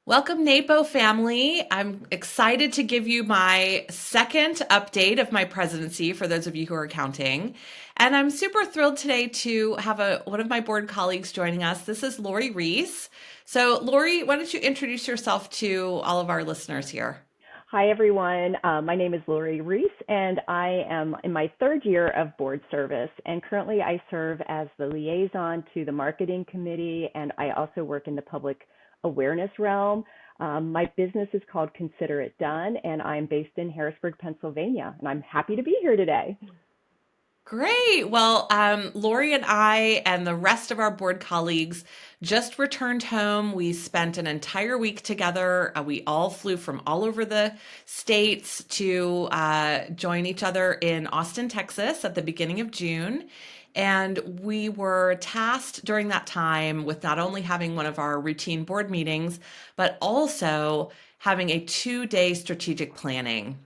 Welcome, NAPO family. I'm excited to give you my second update of my presidency for those of you who are counting. And I'm super thrilled today to have one of my board colleagues joining us. This is Lori Reese. So, Lori, why don't you introduce yourself to all of our listeners here? Hi, everyone. My name is Lori Reese, and I am in my third year of board service. And currently, I serve as the liaison to the marketing committee, and I also work in the public awareness realm. My business is called Consider It Done, and I'm based in Harrisburg, Pennsylvania. And I'm happy to be here today. Great. Well, Lori and I and the rest of our board colleagues just returned home. We spent an entire week together. We all flew from all over the states to join each other in Austin, Texas at the beginning of June. And we were tasked during that time with not only having one of our routine board meetings, but also having a 2-day strategic planning.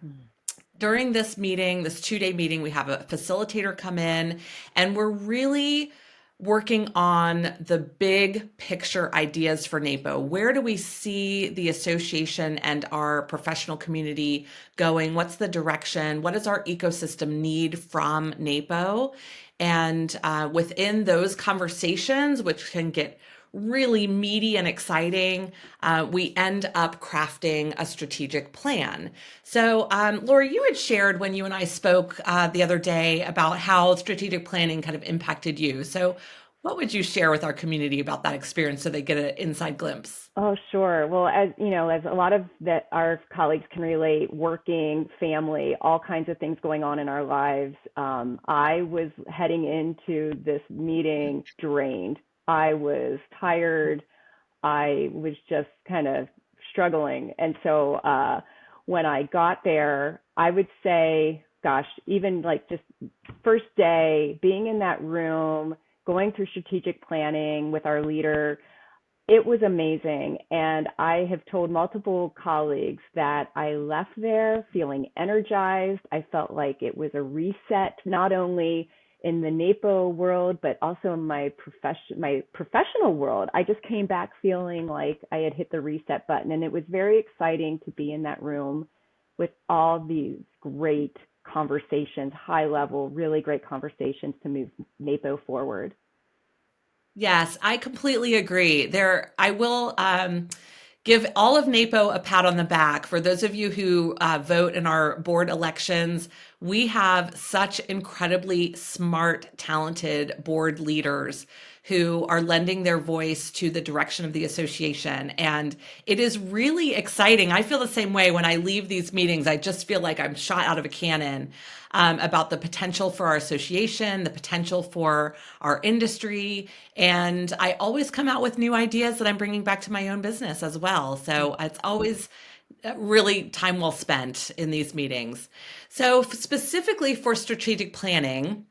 During this meeting, this 2-day meeting, we have a facilitator come in, and we're really working on the big picture ideas for NAPO. Where do we see the association and our professional community going? What's the direction? What does our ecosystem need from NAPO? And within those conversations, which can get really meaty and exciting, we end up crafting a strategic plan. So, Lori, you had shared when you and I spoke the other day about how strategic planning kind of impacted you. So, what would you share with our community about that experience so they get an inside glimpse? Oh, sure. Well, as you know, as a lot of that our colleagues can relate, working, family, all kinds of things going on in our lives. I was heading into this meeting drained. I was tired. I was just kind of struggling. And so when I got there, I would say, gosh, even like just first day, being in that room, going through strategic planning with our leader, it was amazing. And I have told multiple colleagues that I left there feeling energized. I felt like it was a reset, not only in the NAPO world, but also in my professional world. I just came back feeling like I had hit the reset button. And it was very exciting to be in that room with all these great conversations, high level, really great conversations to move NAPO forward. Yes, I completely agree. I will give all of NAPO a pat on the back. For those of you who vote in our board elections, we have such incredibly smart, talented board leaders who are lending their voice to the direction of the association. And it is really exciting. I feel the same way when I leave these meetings. I just feel like I'm shot out of a cannon about the potential for our association, the potential for our industry. And I always come out with new ideas that I'm bringing back to my own business as well. So it's always really time well spent in these meetings. So, specifically for strategic planning,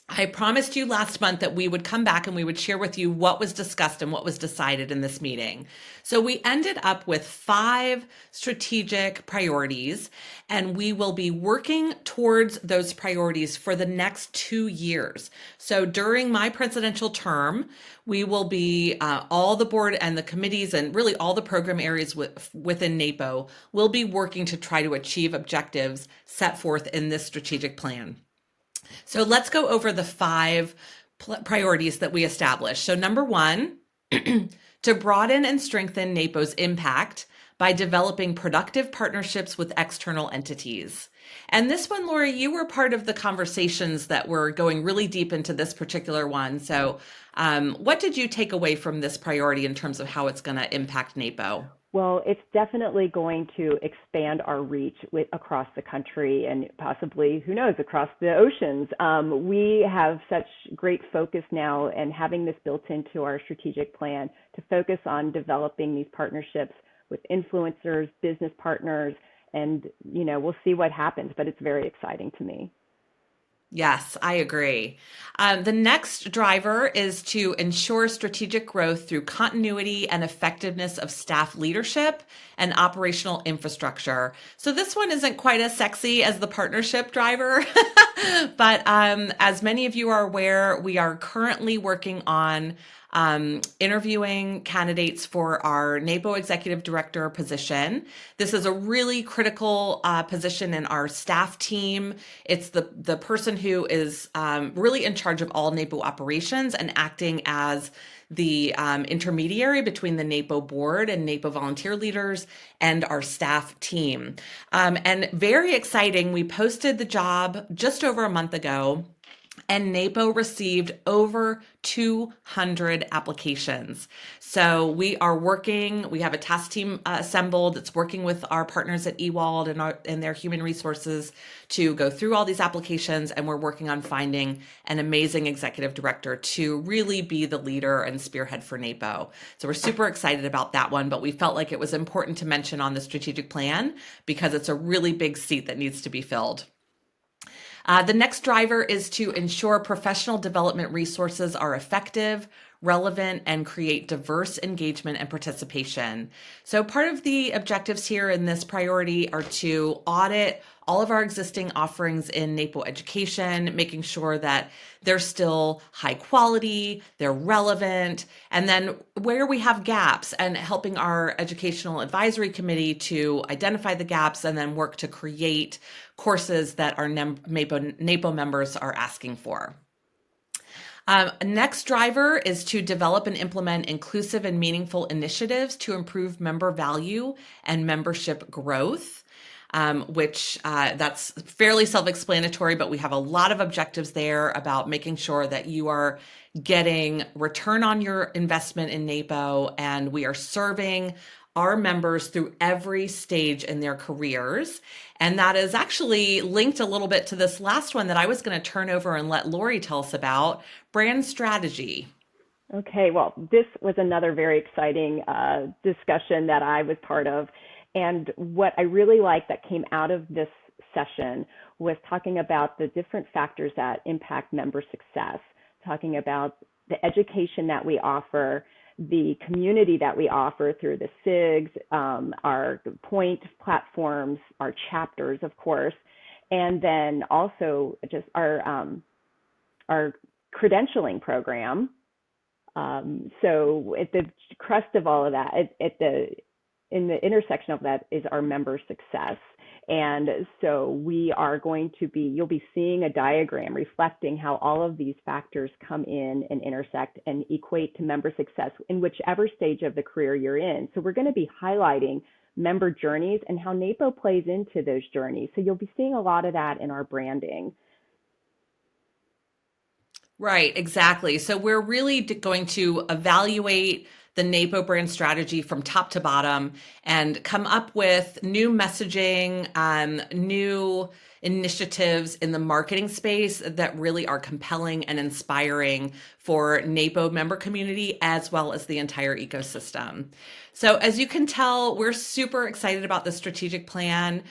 I promised you last month that we would come back and we would share with you what was discussed and what was decided in this meeting. So we ended up with 5 strategic priorities, and we will be working towards those priorities for the next 2 years. So during my presidential term, we will be all the board and the committees and really all the program areas within NAPO will be working to try to achieve objectives set forth in this strategic plan. So let's go over the 5 priorities that we established. So, number 1, to broaden and strengthen NAPO's impact by developing productive partnerships with external entities. And this one, Lori, you were part of the conversations that were going really deep into this particular one. So, what did you take away from this priority in terms of how it's going to impact NAPO? Well, it's definitely going to expand our reach across the country and possibly, who knows, across the oceans. We have such great focus now and having this built into our strategic plan to focus on developing these partnerships with influencers, business partners, and, we'll see what happens, but it's very exciting to me. Yes, I agree. The next driver is to ensure strategic growth through continuity and effectiveness of staff leadership and operational infrastructure. So this one isn't quite as sexy as the partnership driver, but as many of you are aware, we are currently working on interviewing candidates for our NAPO executive director position. This is a really critical position in our staff team. It's the person who is really in charge of all NAPO operations and acting as the intermediary between the NAPO board and NAPO volunteer leaders and our staff team. And very exciting, we posted the job just over a month ago, and NAPO received over 200 applications. So we are working, we have a task team assembled. It's working with our partners at Ewald and their human resources to go through all these applications. And we're working on finding an amazing executive director to really be the leader and spearhead for NAPO. So we're super excited about that one, but we felt like it was important to mention on the strategic plan because it's a really big seat that needs to be filled. The next driver is to ensure professional development resources are effective, relevant, and create diverse engagement and participation. So part of the objectives here in this priority are to audit all of our existing offerings in NAPO education, making sure that they're still high quality, they're relevant, and then where we have gaps and helping our educational advisory committee to identify the gaps and then work to create courses that our NAPO members are asking for. Next driver is to develop and implement inclusive and meaningful initiatives to improve member value and membership growth. Which that's fairly self-explanatory, but we have a lot of objectives there about making sure that you are getting return on your investment in NAPO, and we are serving our members through every stage in their careers. And that is actually linked a little bit to this last one that I was going to turn over and let Lori tell us about, brand strategy. Okay, well, this was another very exciting discussion that I was part of. And what I really liked that came out of this session was talking about the different factors that impact member success, talking about the education that we offer, the community that we offer through the SIGs, our point platforms, our chapters, of course, and then also just our credentialing program. So at the crust of all of that, in the intersection of that is our member success. And so we are going to you'll be seeing a diagram reflecting how all of these factors come in and intersect and equate to member success in whichever stage of the career you're in. So we're going to be highlighting member journeys and how NAPO plays into those journeys. So you'll be seeing a lot of that in our branding. Right, exactly. So we're really going to evaluate the NAPO brand strategy from top to bottom and come up with new messaging, new initiatives in the marketing space that really are compelling and inspiring for NAPO member community as well as the entire ecosystem. So as you can tell, we're super excited about the strategic plan.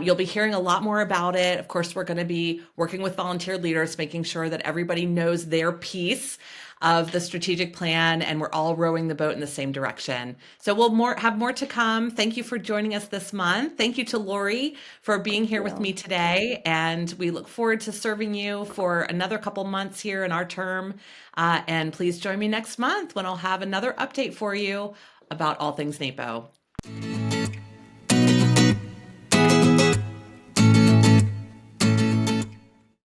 You'll be hearing a lot more about it. Of course, we're going to be working with volunteer leaders, making sure that everybody knows their piece of the strategic plan and we're all rowing the boat in the same direction. So we'll have more to come. Thank you for joining us this month. Thank you to Lori for being here with me today. And we look forward to serving you for another couple months here in our term. And please join me next month when I'll have another update for you about all things NAPO.